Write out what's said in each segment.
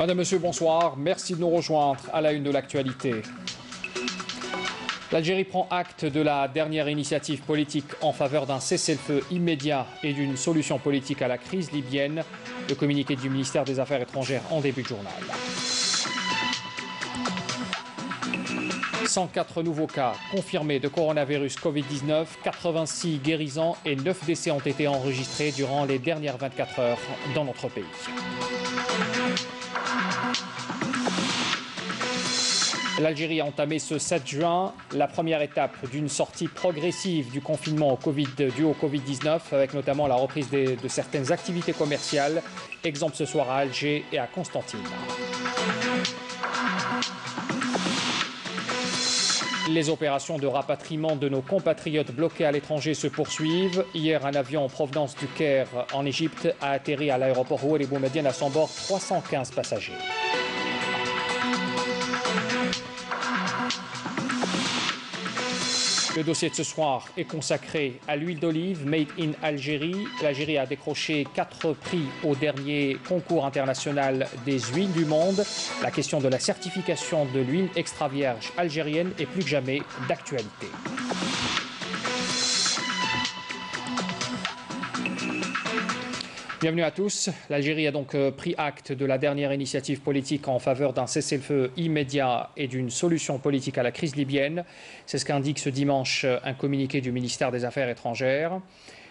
Madame, Monsieur, bonsoir. Merci de nous rejoindre à la une de l'actualité. L'Algérie prend acte de la dernière initiative politique en faveur d'un cessez-le-feu immédiat et d'une solution politique à la crise libyenne. Le communiqué du ministère des Affaires étrangères en début de journal. 104 nouveaux cas confirmés de coronavirus Covid-19, 86 guérisons et 9 décès ont été enregistrés durant les dernières 24 heures dans notre pays. L'Algérie a entamé ce 7 juin la première étape d'une sortie progressive du confinement dû au Covid-19, avec notamment la reprise de certaines activités commerciales. Exemple ce soir à Alger et à Constantine. Les opérations de rapatriement de nos compatriotes bloqués à l'étranger se poursuivent. Hier, un avion en provenance du Caire en Égypte a atterri à l'aéroport Oued Boumediene, à son bord 315 passagers. Le dossier de ce soir est consacré à l'huile d'olive Made in Algérie. L'Algérie a décroché 4 prix au dernier concours international des huiles du monde. La question de la certification de l'huile extra vierge algérienne est plus que jamais d'actualité. Bienvenue à tous. L'Algérie a donc pris acte de la dernière initiative politique en faveur d'un cessez-le-feu immédiat et d'une solution politique à la crise libyenne. C'est ce qu'indique ce dimanche un communiqué du ministère des Affaires étrangères.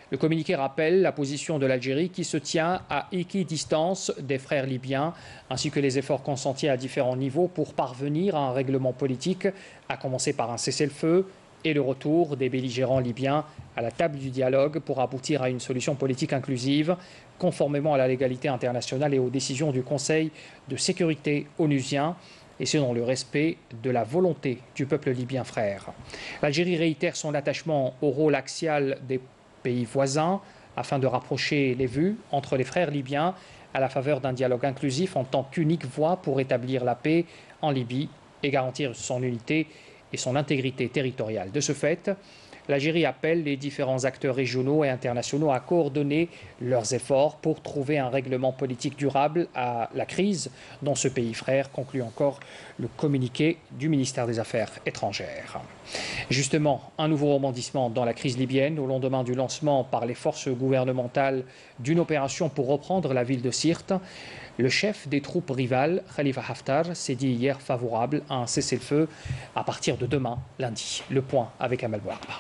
Le communiqué rappelle la position de l'Algérie qui se tient à équidistance des frères libyens, ainsi que les efforts consentis à différents niveaux pour parvenir à un règlement politique, à commencer par un cessez-le-feu et le retour des belligérants libyens à la table du dialogue pour aboutir à une solution politique inclusive, conformément à la légalité internationale et aux décisions du Conseil de sécurité onusien, et ce dans le respect de la volonté du peuple libyen frère. L'Algérie réitère son attachement au rôle axial des pays voisins afin de rapprocher les vues entre les frères libyens à la faveur d'un dialogue inclusif en tant qu'unique voie pour établir la paix en Libye et garantir son unité et son intégrité territoriale. De ce fait, l'Algérie appelle les différents acteurs régionaux et internationaux à coordonner leurs efforts pour trouver un règlement politique durable à la crise dans ce pays frère, conclut encore le communiqué du ministère des Affaires étrangères. Justement, un nouveau rebondissement dans la crise libyenne au lendemain du lancement par les forces gouvernementales d'une opération pour reprendre la ville de Sirte. Le chef des troupes rivales, Khalifa Haftar, s'est dit hier favorable à un cessez-le-feu à partir de demain, lundi. Le point avec Amal Bouarba.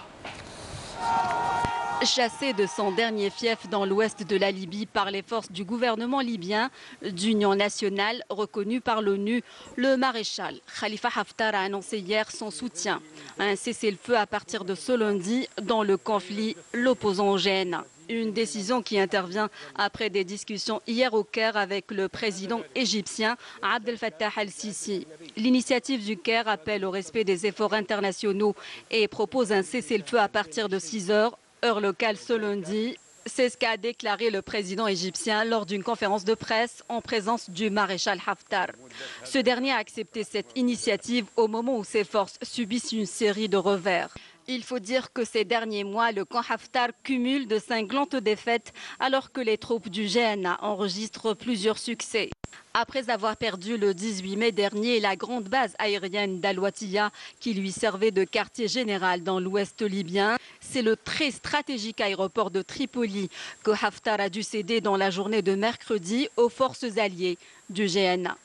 Chassé de son dernier fief dans l'ouest de la Libye par les forces du gouvernement libyen d'union nationale reconnu par l'ONU, le maréchal Khalifa Haftar a annoncé hier son soutien à un cessez-le-feu à partir de ce lundi dans le conflit l'opposant au GN. Une décision qui intervient après des discussions hier au Caire avec le président égyptien Abdel Fattah al-Sisi. L'initiative du Caire appelle au respect des efforts internationaux et propose un cessez-le-feu à partir de 6 heures, heure locale ce lundi. C'est ce qu'a déclaré le président égyptien lors d'une conférence de presse en présence du maréchal Haftar. Ce dernier a accepté cette initiative au moment où ses forces subissent une série de revers. Il faut dire que ces derniers mois, le camp Haftar cumule de cinglantes défaites alors que les troupes du GNA enregistrent plusieurs succès. Après avoir perdu le 18 mai dernier la grande base aérienne d'Al-Watiya qui lui servait de quartier général dans l'ouest libyen, c'est le très stratégique aéroport de Tripoli que Haftar a dû céder dans la journée de mercredi aux forces alliées du GNA.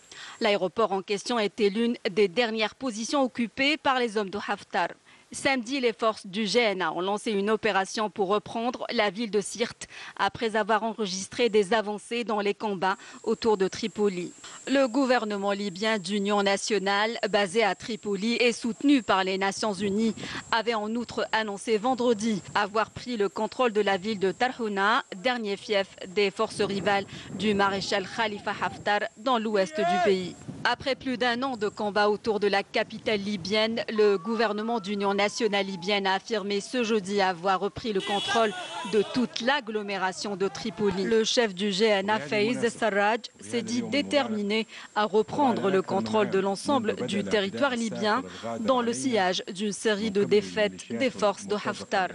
L'aéroport en question était l'une des dernières positions occupées par les hommes de Haftar. Samedi, les forces du GNA ont lancé une opération pour reprendre la ville de Sirte après avoir enregistré des avancées dans les combats autour de Tripoli. Le gouvernement libyen d'union nationale, basé à Tripoli et soutenu par les Nations Unies, avait en outre annoncé vendredi avoir pris le contrôle de la ville de Tarhouna, dernier fief des forces rivales du maréchal Khalifa Haftar dans l'ouest du pays. Après plus d'un an de combat autour de la capitale libyenne, le gouvernement d'union nationale libyenne a affirmé ce jeudi avoir repris le contrôle de toute l'agglomération de Tripoli. Le chef du GNA, Faiz Sarraj, s'est dit déterminé à reprendre le contrôle de l'ensemble du territoire libyen dans le sillage d'une série de défaites des forces de Haftar.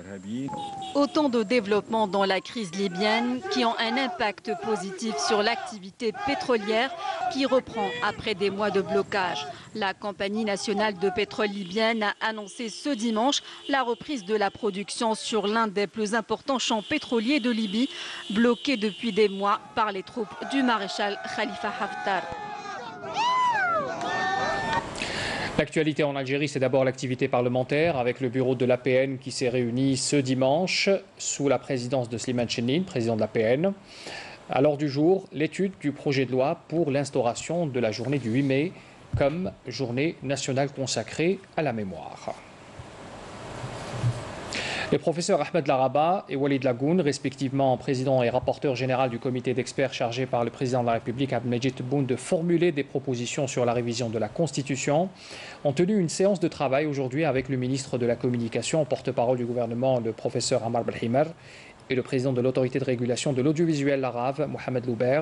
Autant de développements dans la crise libyenne qui ont un impact positif sur l'activité pétrolière qui reprend après des mois de blocage. La compagnie nationale de pétrole libyenne a annoncé ce dimanche la reprise de la production sur l'un des plus importants champs pétroliers de Libye, bloqué depuis des mois par les troupes du maréchal Khalifa Haftar. L'actualité en Algérie, c'est d'abord l'activité parlementaire avec le bureau de l'APN qui s'est réuni ce dimanche sous la présidence de Slimane Chennine, président de l'APN. À l'ordre du jour, l'étude du projet de loi pour l'instauration de la journée du 8 mai comme journée nationale consacrée à la mémoire. Les professeurs Ahmed Laraba et Walid Lagoun, respectivement président et rapporteur général du comité d'experts chargé par le président de la République Abdelmejid Tebboune de formuler des propositions sur la révision de la Constitution, ont tenu une séance de travail aujourd'hui avec le ministre de la Communication, porte-parole du gouvernement, le professeur Ammar Belhimer, et le président de l'autorité de régulation de l'audiovisuel l'Arabe, Mohamed Louber.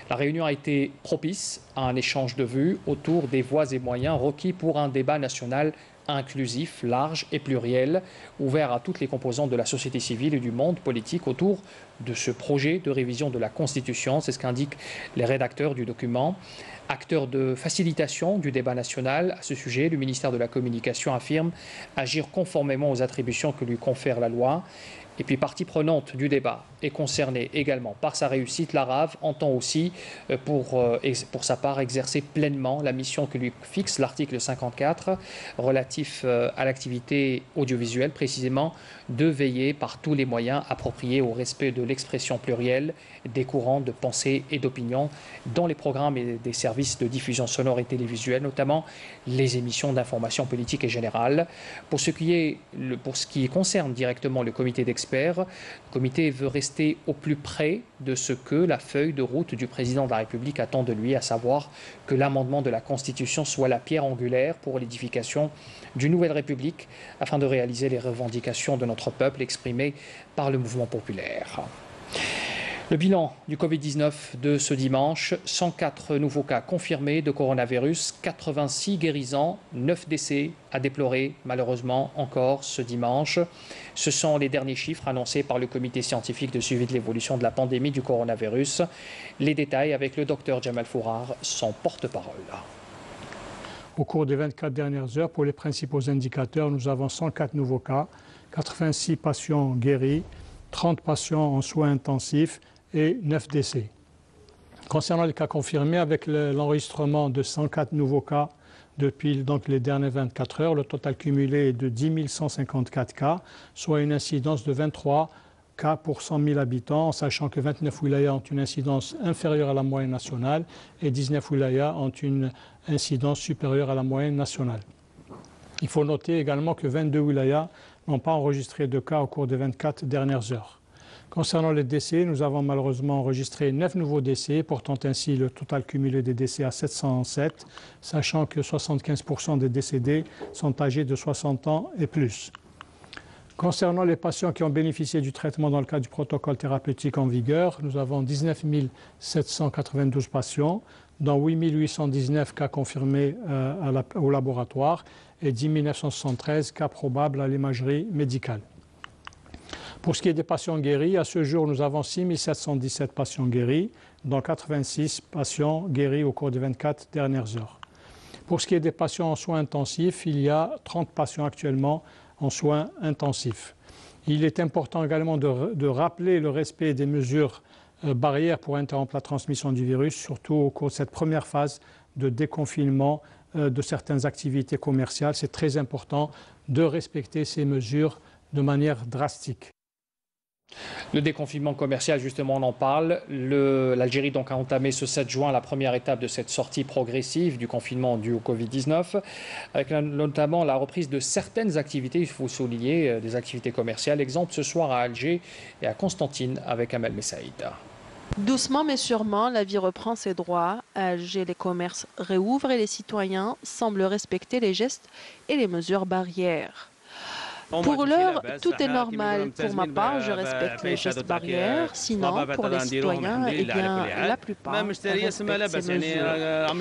La réunion a été propice à un échange de vues autour des voies et moyens requis pour un débat national inclusif, large et pluriel, ouvert à toutes les composantes de la société civile et du monde politique autour de ce projet de révision de la Constitution. C'est ce qu'indiquent les rédacteurs du document. Acteur de facilitation du débat national à ce sujet, le ministère de la Communication affirme agir conformément aux attributions que lui confère la loi. Et puis, partie prenante du débat est concernée également par sa réussite, l'Arabe entend aussi, pour sa part, exercer pleinement la mission que lui fixe l'article 54 relatif à l'activité audiovisuelle, précisément de veiller par tous les moyens appropriés au respect de l'expression plurielle des courants de pensée et d'opinion dans les programmes et des services de diffusion sonore et télévisuelle, notamment les émissions d'information politique et générale. Pour ce qui concerne directement le comité d'experts, le comité veut rester au plus près de ce que la feuille de route du président de la République attend de lui, à savoir que l'amendement de la Constitution soit la pierre angulaire pour l'édification d'une nouvelle République afin de réaliser les revendications de notre peuple exprimées par le mouvement populaire. Le bilan du Covid-19 de ce dimanche, 104 nouveaux cas confirmés de coronavirus, 86 guérisons, 9 décès à déplorer malheureusement encore ce dimanche. Ce sont les derniers chiffres annoncés par le comité scientifique de suivi de l'évolution de la pandémie du coronavirus. Les détails avec le docteur Jamal Fourar, son porte-parole. Au cours des 24 dernières heures, pour les principaux indicateurs, nous avons 104 nouveaux cas, 86 patients guéris, 30 patients en soins intensifs et 9 décès. Concernant les cas confirmés, avec l'enregistrement de 104 nouveaux cas depuis les dernières 24 heures, le total cumulé est de 10 154 cas, soit une incidence de 23 cas pour 100 000 habitants, en sachant que 29 wilayas ont une incidence inférieure à la moyenne nationale et 19 wilayas ont une incidence supérieure à la moyenne nationale. Il faut noter également que 22 wilayas n'ont pas enregistré de cas au cours des 24 dernières heures. Concernant les décès, nous avons malheureusement enregistré 9 nouveaux décès, portant ainsi le total cumulé des décès à 707, sachant que 75% des décédés sont âgés de 60 ans et plus. Concernant les patients qui ont bénéficié du traitement dans le cadre du protocole thérapeutique en vigueur, nous avons 19 792 patients, dont 8 819 cas confirmés au laboratoire et 10 973 cas probables à l'imagerie médicale. Pour ce qui est des patients guéris, à ce jour, nous avons 6 717 patients guéris, dont 86 patients guéris au cours des 24 dernières heures. Pour ce qui est des patients en soins intensifs, il y a 30 patients actuellement en soins intensifs. Il est important également de rappeler le respect des mesures barrières pour interrompre la transmission du virus, surtout au cours de cette première phase de déconfinement de certaines activités commerciales. C'est très important de respecter ces mesures de manière drastique. Le déconfinement commercial, justement, on en parle. L'Algérie donc a entamé ce 7 juin la première étape de cette sortie progressive du confinement dû au Covid-19, avec notamment la reprise de certaines activités, il faut souligner, des activités commerciales. Exemple ce soir à Alger et à Constantine avec Amel Messaïd. Doucement mais sûrement, la vie reprend ses droits. À Alger, les commerces réouvrent et les citoyens semblent respecter les gestes et les mesures barrières. Pour l'heure, tout est normal. Pour ma part, je respecte les gestes barrières. Sinon, pour les citoyens, eh bien, la plupart respectent ces mesures.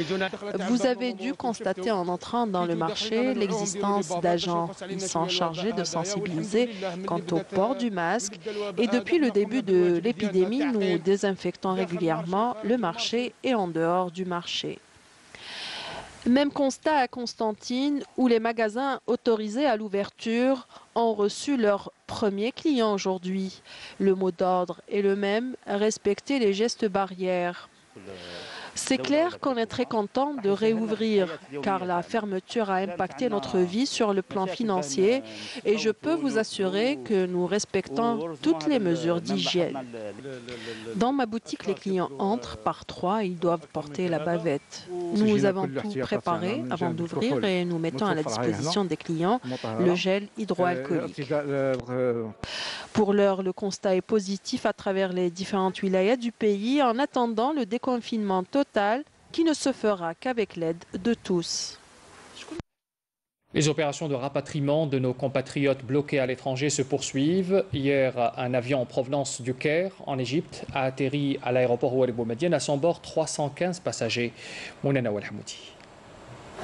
Vous avez dû constater en entrant dans le marché l'existence d'agents. Ils sont chargés de sensibiliser quant au port du masque. Et depuis le début de l'épidémie, nous désinfectons régulièrement le marché et en dehors du marché. Même constat à Constantine, où les magasins autorisés à l'ouverture ont reçu leurs premiers clients aujourd'hui. Le mot d'ordre est le même, respecter les gestes barrières. C'est clair qu'on est très content de réouvrir, car la fermeture a impacté notre vie sur le plan financier et je peux vous assurer que nous respectons toutes les mesures d'hygiène. Dans ma boutique, les clients entrent par 3 et ils doivent porter la bavette. Nous avons tout préparé avant d'ouvrir et nous mettons à la disposition des clients le gel hydroalcoolique. Pour l'heure, le constat est positif à travers les différentes wilayas du pays en attendant le déconfinement total qui ne se fera qu'avec l'aide de tous. Les opérations de rapatriement de nos compatriotes bloqués à l'étranger se poursuivent. Hier, un avion en provenance du Caire, en Égypte, a atterri à l'aéroport Ouad Boumediene. À son bord, 315 passagers. Mounana Walhamoudi.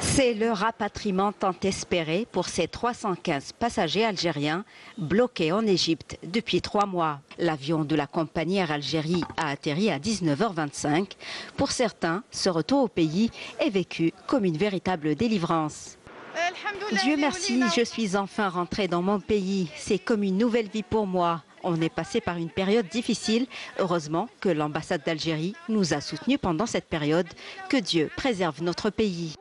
C'est le rapatriement tant espéré pour ces 315 passagers algériens bloqués en Égypte depuis 3 mois. L'avion de la compagnie Air Algérie a atterri à 19h25. Pour certains, ce retour au pays est vécu comme une véritable délivrance. Dieu merci, je suis enfin rentrée dans mon pays. C'est comme une nouvelle vie pour moi. On est passé par une période difficile. Heureusement que l'ambassade d'Algérie nous a soutenus pendant cette période. Que Dieu préserve notre pays.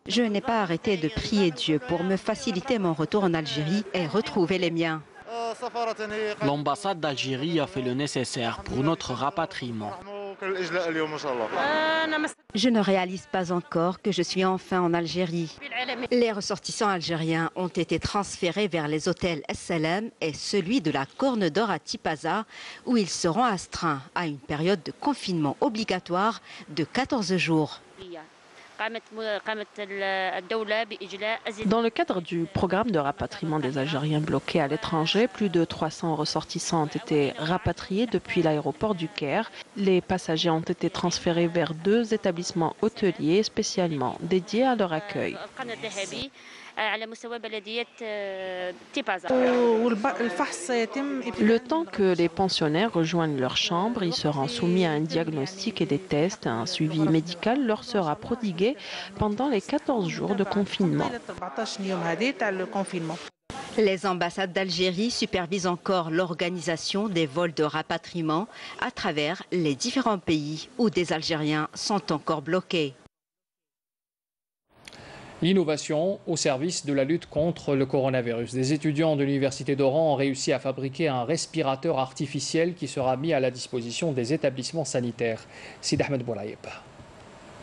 Je n'ai pas arrêté de prier Dieu pour me faciliter mon retour en Algérie et retrouver les miens. L'ambassade d'Algérie a fait le nécessaire pour notre rapatriement. Je ne réalise pas encore que je suis enfin en Algérie. Les ressortissants algériens ont été transférés vers les hôtels Salam et celui de la Corne d'Or à Tipaza, où ils seront astreints à une période de confinement obligatoire de 14 jours. Dans le cadre du programme de rapatriement des Algériens bloqués à l'étranger, plus de 300 ressortissants ont été rapatriés depuis l'aéroport du Caire. Les passagers ont été transférés vers 2 établissements hôteliers spécialement dédiés à leur accueil. Le temps que les pensionnaires rejoignent leur chambre, ils seront soumis à un diagnostic et des tests. Un suivi médical leur sera prodigué pendant les 14 jours de confinement. Les ambassades d'Algérie supervisent encore l'organisation des vols de rapatriement à travers les différents pays où des Algériens sont encore bloqués. L'innovation au service de la lutte contre le coronavirus. Des étudiants de l'Université d'Oran ont réussi à fabriquer un respirateur artificiel qui sera mis à la disposition des établissements sanitaires. Sid Ahmed Boulaïeb.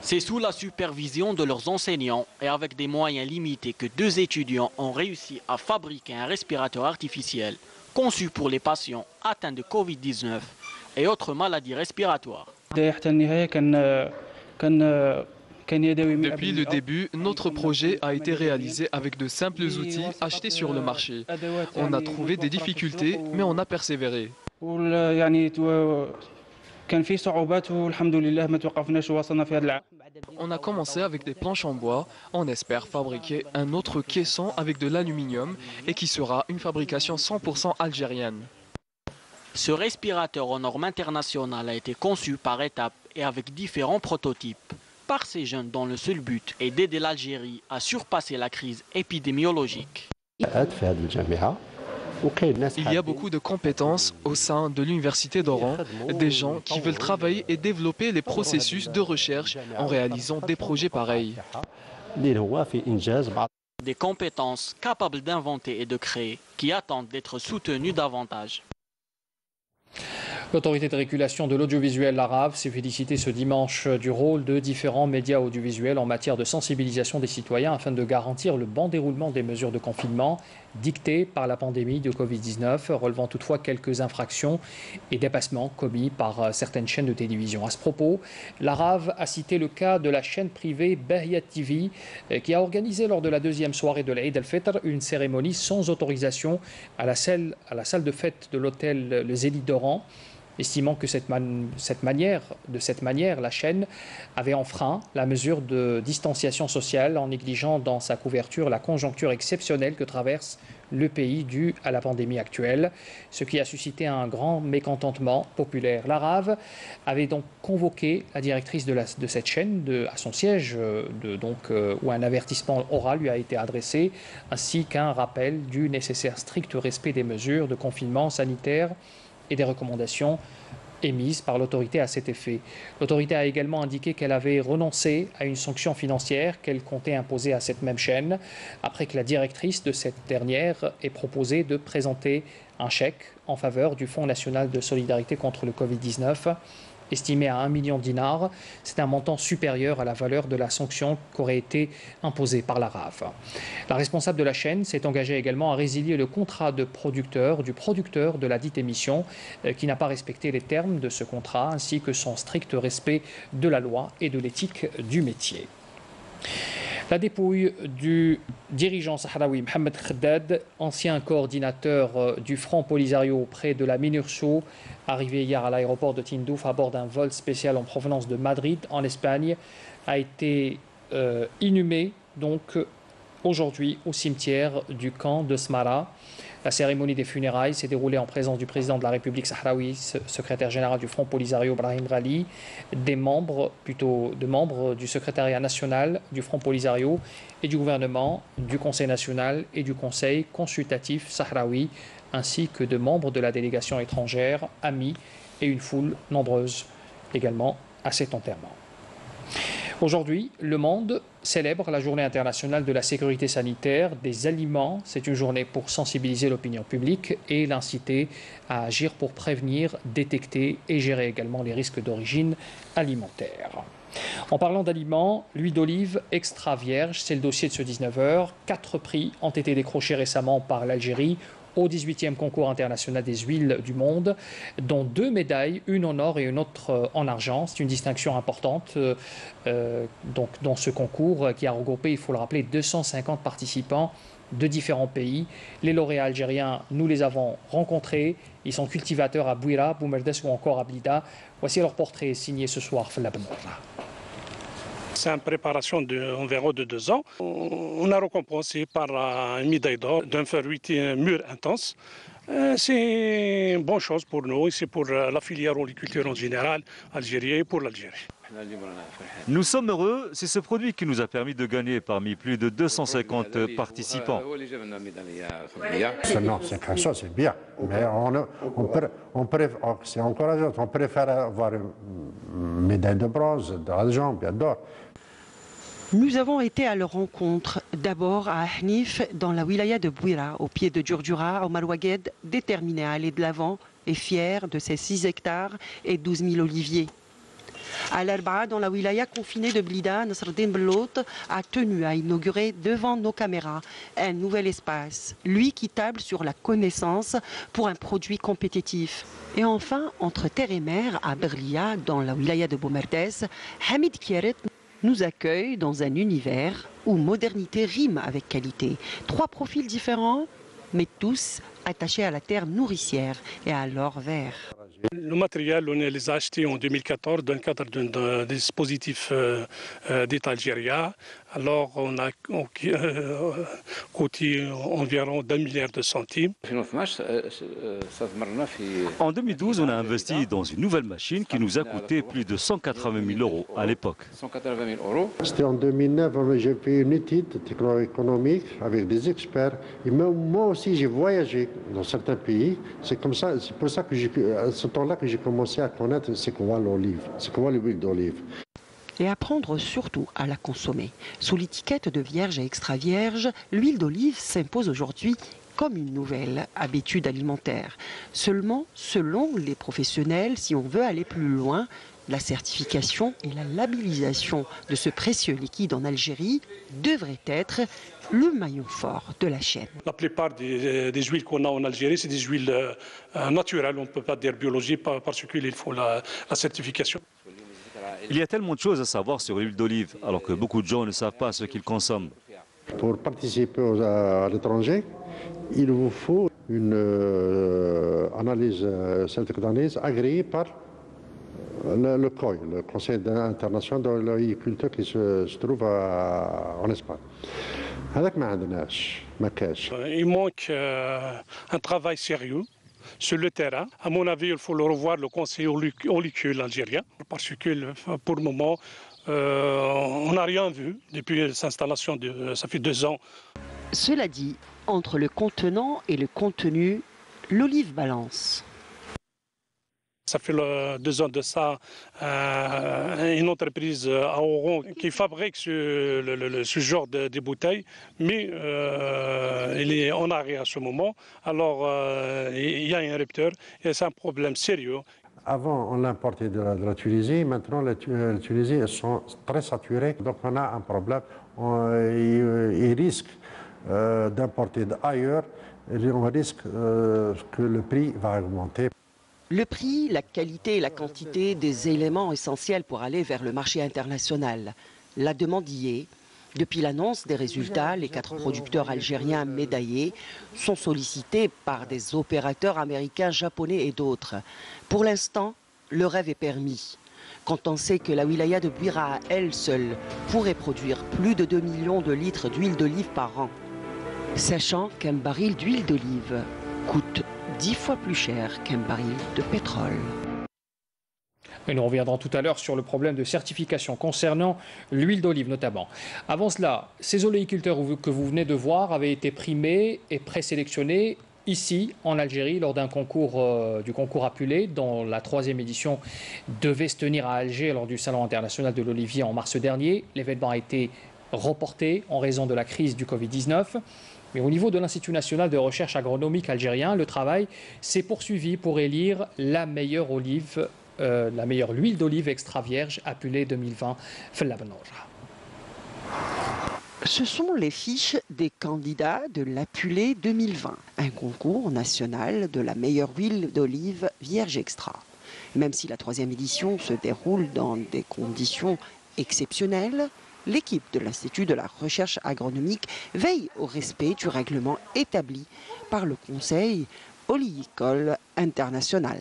C'est sous la supervision de leurs enseignants et avec des moyens limités que 2 étudiants ont réussi à fabriquer un respirateur artificiel conçu pour les patients atteints de Covid-19 et autres maladies respiratoires. Depuis le début, notre projet a été réalisé avec de simples outils achetés sur le marché. On a trouvé des difficultés, mais on a persévéré. On a commencé avec des planches en bois. On espère fabriquer un autre caisson avec de l'aluminium et qui sera une fabrication 100% algérienne. Ce respirateur aux normes internationales a été conçu par étapes et avec différents prototypes par ces jeunes dont le seul but est d'aider l'Algérie à surpasser la crise épidémiologique. Il y a beaucoup de compétences au sein de l'Université d'Oran, des gens qui veulent travailler et développer les processus de recherche en réalisant des projets pareils. Des compétences capables d'inventer et de créer qui attendent d'être soutenues davantage. L'autorité de régulation de l'audiovisuel arabe s'est félicitée ce dimanche du rôle de différents médias audiovisuels en matière de sensibilisation des citoyens afin de garantir le bon déroulement des mesures de confinement dictées par la pandémie de Covid-19, relevant toutefois quelques infractions et dépassements commis par certaines chaînes de télévision. À ce propos, l'Arabe a cité le cas de la chaîne privée Bahia TV qui a organisé lors de la deuxième soirée de l'Eid al-Fitr une cérémonie sans autorisation à la salle de fête de l'hôtel Le Zénith d'Oran, estimant que de cette manière, la chaîne avait enfreint la mesure de distanciation sociale en négligeant dans sa couverture la conjoncture exceptionnelle que traverse le pays due à la pandémie actuelle, ce qui a suscité un grand mécontentement populaire. L'Arabe avait donc convoqué la directrice de cette chaîne à son siège, où un avertissement oral lui a été adressé, ainsi qu'un rappel du nécessaire strict respect des mesures de confinement sanitaire et des recommandations émises par l'autorité à cet effet. L'autorité a également indiqué qu'elle avait renoncé à une sanction financière qu'elle comptait imposer à cette même chaîne, après que la directrice de cette dernière ait proposé de présenter un chèque en faveur du Fonds national de solidarité contre le Covid-19, estimé à 1 million de dinars. C'est un montant supérieur à la valeur de la sanction qu'aurait été imposée par la RAF. La responsable de la chaîne s'est engagée également à résilier le contrat du producteur de la dite émission qui n'a pas respecté les termes de ce contrat ainsi que son strict respect de la loi et de l'éthique du métier. La dépouille du dirigeant sahraoui Mohamed Khaddad, ancien coordinateur du Front Polisario près de la Minurso, arrivé hier à l'aéroport de Tindouf à bord d'un vol spécial en provenance de Madrid, en Espagne, a été inhumé donc aujourd'hui au cimetière du camp de Smara. La cérémonie des funérailles s'est déroulée en présence du président de la République sahraoui, secrétaire général du Front Polisario Brahim Ghali, de membres du secrétariat national du Front Polisario et du gouvernement, du Conseil national et du Conseil consultatif sahraoui, ainsi que de membres de la délégation étrangère, amis et une foule nombreuse également à cet enterrement. Aujourd'hui, le monde célèbre la journée internationale de la sécurité sanitaire des aliments. C'est une journée pour sensibiliser l'opinion publique et l'inciter à agir pour prévenir, détecter et gérer également les risques d'origine alimentaire. En parlant d'aliments, l'huile d'olive extra vierge, c'est le dossier de ce 19h. 4 prix ont été décrochés récemment par l'Algérie au 18e concours international des huiles du monde, dont 2 médailles, une en or et une autre en argent. C'est une distinction importante donc, dans ce concours qui a regroupé, il faut le rappeler, 250 participants de différents pays. Les lauréats algériens, nous les avons rencontrés. Ils sont cultivateurs à Bouira, Boumerdes ou encore à Blida. Voici leur portrait signé ce soir. C'est une préparation d'environ 2 ans. On a récompensé par une médaille d'or d'un fruit mûr intense. C'est une bonne chose pour nous, c'est pour la filière horticulture en général, algérienne et pour l'Algérie. Nous sommes heureux, c'est ce produit qui nous a permis de gagner parmi plus de 250 participants. Non, c'est bien, mais c'est encourageant. On préfère avoir une médaille de bronze, d'argent, bien d'or. Nous avons été à leur rencontre, d'abord à Ahnif, dans la wilaya de Bouira, au pied de Djurdjura, Omar Ouagued, déterminé à aller de l'avant et fier de ses 6 hectares et 12 000 oliviers. À l'Arba'a, dans la wilaya confinée de Blida, Nasreddin Bellout a tenu à inaugurer devant nos caméras un nouvel espace, lui qui table sur la connaissance pour un produit compétitif. Et enfin, entre terre et mer, à Berlia, dans la wilaya de Boumerdes, Hamid Kieret nous accueille dans un univers où modernité rime avec qualité. 3 profils différents, mais tous attachés à la terre nourricière et à l'or vert. Le matériel, on les a achetés en 2014 dans le cadre d'un dispositif d'État algérien. Alors, on a coûté environ d'1 milliard de centimes. En 2012, on a investi dans une nouvelle machine qui nous a coûté plus de 180 000 € à l'époque. C'était en 2009, j'ai fait une étude techno-économique avec des experts. Et moi aussi, j'ai voyagé dans certains pays. C'est pour ça que à ce temps-là que j'ai commencé à connaître c'est quoi l'olive, c'est quoi l'huile d'olive. Et apprendre surtout à la consommer. Sous l'étiquette de vierge et extra vierge, l'huile d'olive s'impose aujourd'hui comme une nouvelle habitude alimentaire. Seulement, selon les professionnels, si on veut aller plus loin, la certification et la labellisation de ce précieux liquide en Algérie devrait être le maillon fort de la chaîne. La plupart des huiles qu'on a en Algérie, c'est des huiles naturelles, on ne peut pas dire biologiques parce qu'il faut la certification. Il y a tellement de choses à savoir sur l'huile d'olive, alors que beaucoup de gens ne savent pas ce qu'ils consomment. Pour participer à l'étranger, il vous faut une analyse scientifique d'analyse agréée par le COI, le Conseil international de l'agriculture qui se trouve en Espagne. Il manque un travail sérieux sur le terrain. À mon avis, il faut le revoir, le Conseil olicule algérien, parce que pour le moment, on n'a rien vu depuis l'installation, ça fait 2 ans. Cela dit, entre le contenant et le contenu, l'olive balance. Ça fait 2 ans de ça, une entreprise à Oran qui fabrique ce genre de bouteilles, mais il est en arrêt à ce moment. Alors il y a un rupture et c'est un problème sérieux. Avant, on l'importait de la Tunisie. Maintenant, les Tunisiens sont très saturés. Donc, on a un problème. Ils risquent d'importer d'ailleurs. On risque que le prix va augmenter. Le prix, la qualité et la quantité des éléments essentiels pour aller vers le marché international. La demande y est. Depuis l'annonce des résultats, les 4 producteurs algériens médaillés sont sollicités par des opérateurs américains, japonais et d'autres. Pour l'instant, le rêve est permis. Quand on sait que la wilaya de Bouira à elle seule pourrait produire plus de 2 millions de litres d'huile d'olive par an. Sachant qu'un baril d'huile d'olive coûte 10 fois plus cher qu'un baril de pétrole. Et nous reviendrons tout à l'heure sur le problème de certification concernant l'huile d'olive notamment. Avant cela, ces oléiculteurs que vous venez de voir avaient été primés et présélectionnés ici en Algérie lors d'un concours, du concours Apulé, dont la 3e édition devait se tenir à Alger lors du Salon international de l'olivier en mars dernier. L'événement a été reporté en raison de la crise du Covid-19. Mais au niveau de l'Institut national de recherche agronomique algérien, le travail s'est poursuivi pour élire la meilleure huile d'olive extra vierge Apulé 2020. Ce sont les fiches des candidats de l'Apulé 2020, un concours national de la meilleure huile d'olive vierge extra. Même si la 3e édition se déroule dans des conditions exceptionnelles, l'équipe de l'Institut de la recherche agronomique veille au respect du règlement établi par le Conseil oléicole international.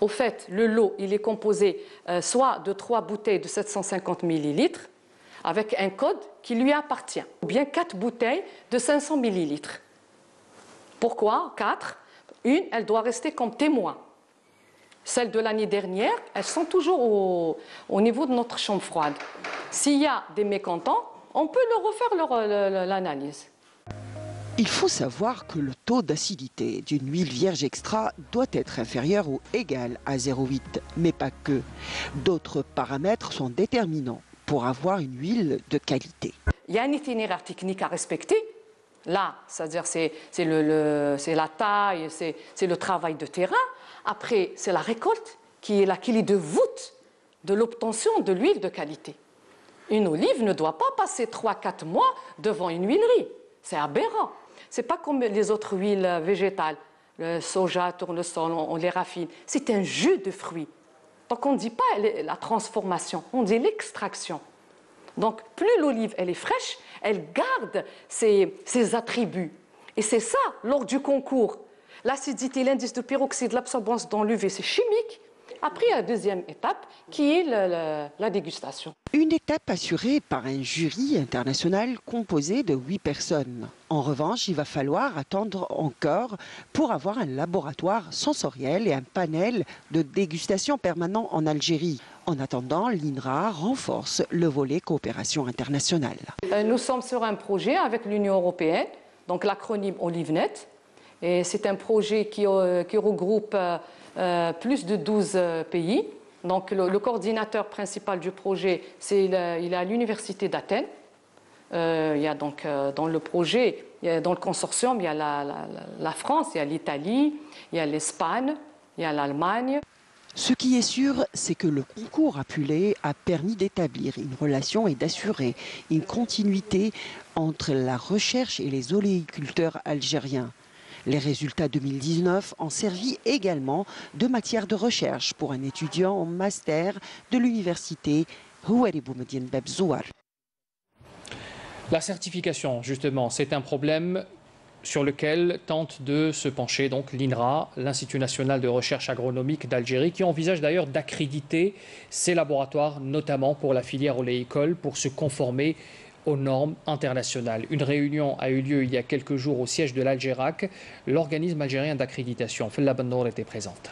Au fait, le lot, il est composé soit de 3 bouteilles de 750 ml avec un code qui lui appartient, ou bien 4 bouteilles de 500 ml. Pourquoi 4? Une, elle doit rester comme témoin. Celles de l'année dernière, elles sont toujours au niveau de notre chambre froide. S'il y a des mécontents, on peut leur refaire l'analyse. Il faut savoir que le taux d'acidité d'une huile vierge extra doit être inférieur ou égal à 0,8, mais pas que. D'autres paramètres sont déterminants pour avoir une huile de qualité. Il y a un itinéraire technique à respecter. Là, c'est-à-dire c'est la taille, c'est le travail de terrain. Après, c'est la récolte qui est la clé de voûte de l'obtention de l'huile de qualité. Une olive ne doit pas passer 3-4 mois devant une huilerie. C'est aberrant. Ce n'est pas comme les autres huiles végétales. Le soja, tournesol, on les raffine. C'est un jus de fruits. Donc on ne dit pas la transformation, on dit l'extraction. Donc plus l'olive elle est fraîche, elle garde ses attributs. Et c'est ça, lors du concours. L'acidité, l'indice de peroxyde, l'absorbance dans l'UV, c'est chimique. Après, il y a la 2e étape qui est la dégustation. Une étape assurée par un jury international composé de 8 personnes. En revanche, il va falloir attendre encore pour avoir un laboratoire sensoriel et un panel de dégustation permanent en Algérie. En attendant, l'INRA renforce le volet coopération internationale. Nous sommes sur un projet avec l'Union européenne, donc l'acronyme OliveNet. Et c'est un projet qui regroupe plus de 12 pays. Donc le coordinateur principal du projet, il est à l'université d'Athènes. Il y a donc dans le projet Dans le consortium, il y a la France, il y a l'Italie, il y a l'Espagne, il y a l'Allemagne. Ce qui est sûr, c'est que le concours appelé a permis d'établir une relation et d'assurer une continuité entre la recherche et les oléiculteurs algériens. Les résultats 2019 ont servi également de matière de recherche pour un étudiant en master de l'université Houari Boumediene Bebzouar. La certification, justement, c'est un problème sur lequel tente de se pencher donc l'INRA, l'Institut national de recherche agronomique d'Algérie, qui envisage d'ailleurs d'accréditer ces laboratoires, notamment pour la filière oléicole, pour se conformer aux normes internationales. Une réunion a eu lieu il y a quelques jours au siège de l'Algérac. L'organisme algérien d'accréditation, Fella Ben-Nour, était présente.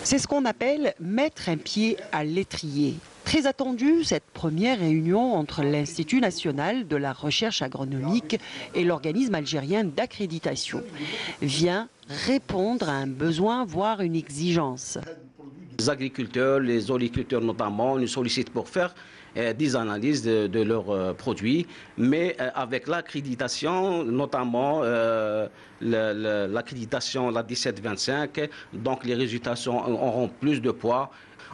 C'est ce qu'on appelle mettre un pied à l'étrier. Très attendue, cette première réunion entre l'Institut national de la recherche agronomique et l'organisme algérien d'accréditation vient répondre à un besoin, voire une exigence. Les agriculteurs, les oléiculteurs notamment, nous sollicitent pour faire des analyses de leurs produits, mais avec l'accréditation, notamment l'accréditation, la 1725, donc les résultats auront plus de poids.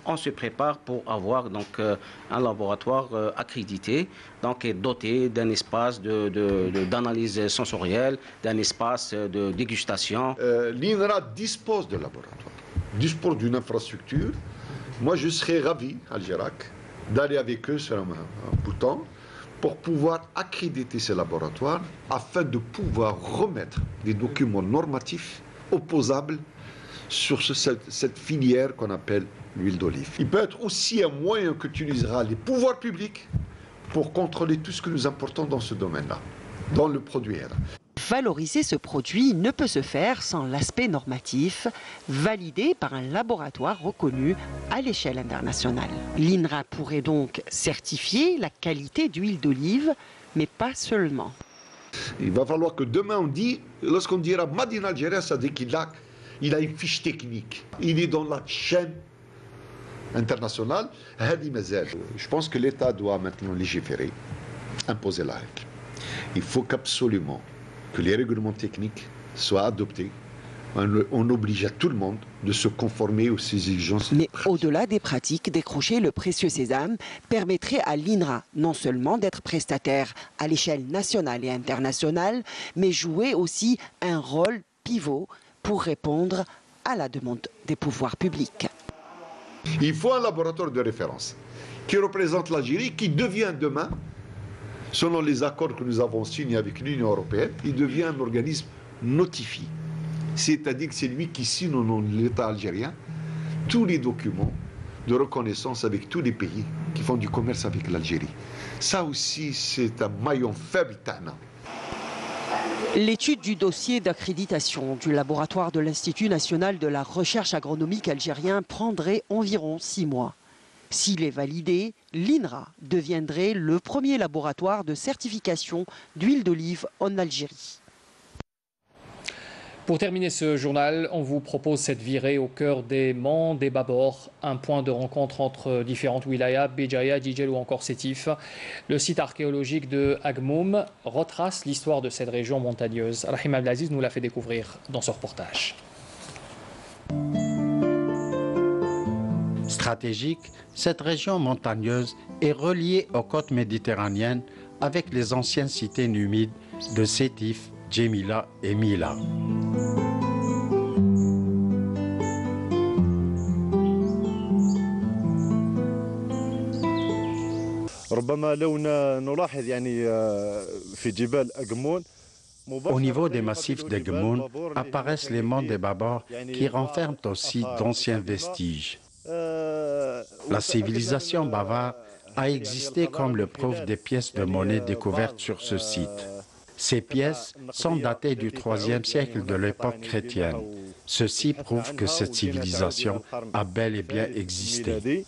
On se prépare pour avoir donc un laboratoire accrédité, donc doté d'un espace d'analyse sensorielle, d'un espace de dégustation. L'INRA dispose de laboratoire, dispose d'une infrastructure. Moi, je serais ravi, Algérac, d'aller avec eux sur un bout de temps pour pouvoir accréditer ces laboratoires afin de pouvoir remettre des documents normatifs opposables sur cette filière qu'on appelle l'huile d'olive. Il peut être aussi un moyen qu'utilisera les pouvoirs publics pour contrôler tout ce que nous importons dans ce domaine-là, dans le produit. Valoriser ce produit ne peut se faire sans l'aspect normatif, validé par un laboratoire reconnu à l'échelle internationale. L'INRA pourrait donc certifier la qualité d'huile d'olive, mais pas seulement. Il va falloir que demain on dit, lorsqu'on dira Made in Algérie, ça dit qu'il a une fiche technique. Il est dans la chaîne internationale. Je pense que l'État doit maintenant légiférer, imposer la règle. Il faut qu'absolument que les règlements techniques soient adoptés. On oblige à tout le monde de se conformer aux exigences. Mais au-delà des pratiques, décrocher le précieux sésame permettrait à l'INRA non seulement d'être prestataire à l'échelle nationale et internationale, mais jouer aussi un rôle pivot pour répondre à la demande des pouvoirs publics. Il faut un laboratoire de référence qui représente l'Algérie, qui devient demain, selon les accords que nous avons signés avec l'Union européenne, il devient un organisme notifié. C'est-à-dire que c'est lui qui signe au nom de l'État algérien tous les documents de reconnaissance avec tous les pays qui font du commerce avec l'Algérie. Ça aussi, c'est un maillon faible, Tana. L'étude du dossier d'accréditation du laboratoire de l'Institut national de la recherche agronomique algérien prendrait environ 6 mois. S'il est validé, l'INRA deviendrait le premier laboratoire de certification d'huile d'olive en Algérie. Pour terminer ce journal, on vous propose cette virée au cœur des monts des Babor, un point de rencontre entre différentes wilayas, Béjaïa, Djidjel ou encore Sétif. Le site archéologique de Agmoum retrace l'histoire de cette région montagneuse. Rahim Abdelaziz nous l'a fait découvrir dans ce reportage. Stratégique, cette région montagneuse est reliée aux côtes méditerranéennes avec les anciennes cités numides de Sétif, Djemila et Mila. Au niveau des massifs d'Egmoun apparaissent les monts des Babor qui renferment aussi d'anciens vestiges. La civilisation bavare a existé comme le prouvent des pièces de monnaie découvertes sur ce site. Ces pièces sont datées du IIIe siècle de l'époque chrétienne. Ceci prouve que cette civilisation a bel et bien existé.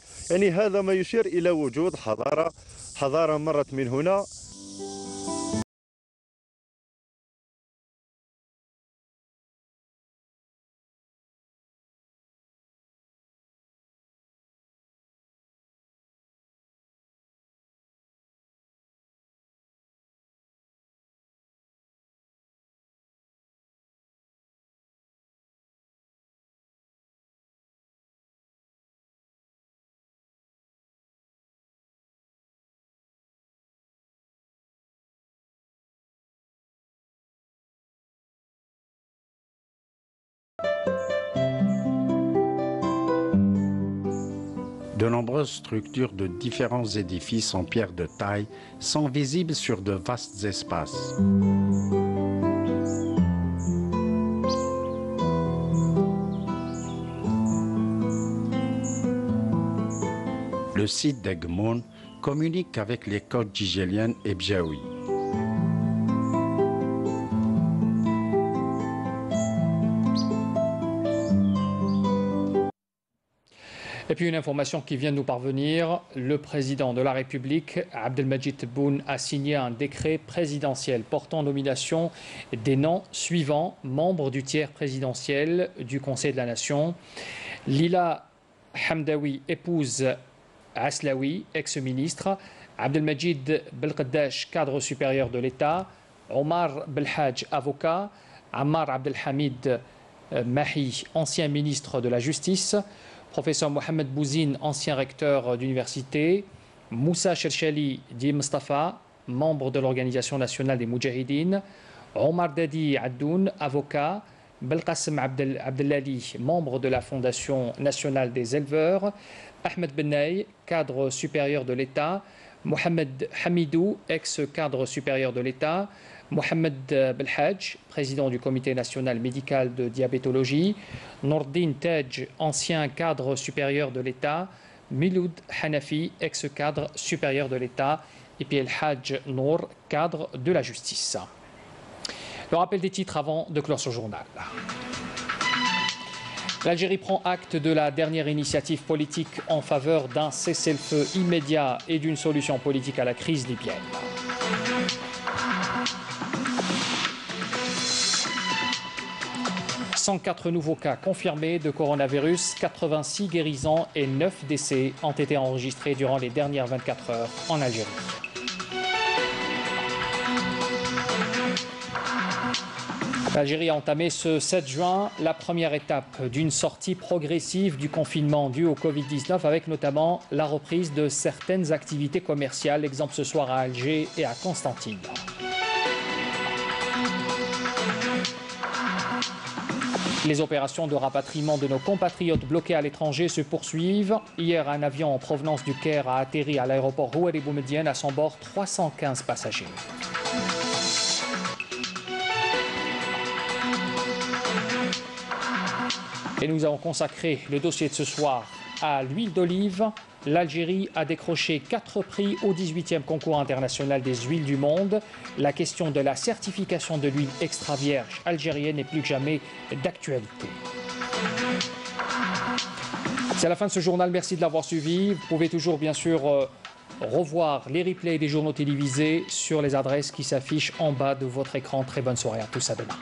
De nombreuses structures de différents édifices en pierre de taille sont visibles sur de vastes espaces. Le site d'Egmoun communique avec les côtes djigéliennes et bjaouis. Et puis une information qui vient de nous parvenir, le président de la République, Abdelmadjid Tebboune, a signé un décret présidentiel portant nomination des noms suivants, membres du tiers présidentiel du Conseil de la Nation. Lila Hamdaoui, épouse Aslaoui, ex-ministre, Abdelmadjid Belkadash, cadre supérieur de l'État, Omar Belhadj, avocat, Ammar Abdelhamid Mahi, ancien ministre de la Justice, professeur Mohamed Bouzine, ancien recteur d'université, Moussa Cherchali Di Mustafa, membre de l'Organisation nationale des Moudjahidines, Omar Dadi Addoun, avocat, Belkacem Abdellali, membre de la Fondation nationale des éleveurs, Ahmed Benay, cadre supérieur de l'État, Mohamed Hamidou, ex-cadre supérieur de l'État, Mohamed Belhadj, président du Comité national médical de diabétologie, Nordin Tej, ancien cadre supérieur de l'État, Miloud Hanafi, ex-cadre supérieur de l'État, et puis El Hadj Nour, cadre de la justice. Le rappel des titres avant de clore ce journal. L'Algérie prend acte de la dernière initiative politique en faveur d'un cessez-le-feu immédiat et d'une solution politique à la crise libyenne. « 104 nouveaux cas confirmés de coronavirus, 86 guérisons et 9 décès ont été enregistrés durant les dernières 24 heures en Algérie. L'Algérie a entamé ce 7 juin la première étape d'une sortie progressive du confinement dû au Covid-19 avec notamment la reprise de certaines activités commerciales, exemple ce soir à Alger et à Constantine. Les opérations de rapatriement de nos compatriotes bloqués à l'étranger se poursuivent. Hier, un avion en provenance du Caire a atterri à l'aéroport Rouari Boumedienne, à son bord 315 passagers. Et nous avons consacré le dossier de ce soir à l'huile d'olive. L'Algérie a décroché 4 prix au 18e concours international des huiles du monde. La question de la certification de l'huile extra vierge algérienne est plus que jamais d'actualité. C'est la fin de ce journal. Merci de l'avoir suivi. Vous pouvez toujours, bien sûr, revoir les replays des journaux télévisés sur les adresses qui s'affichent en bas de votre écran. Très bonne soirée à tous. À demain.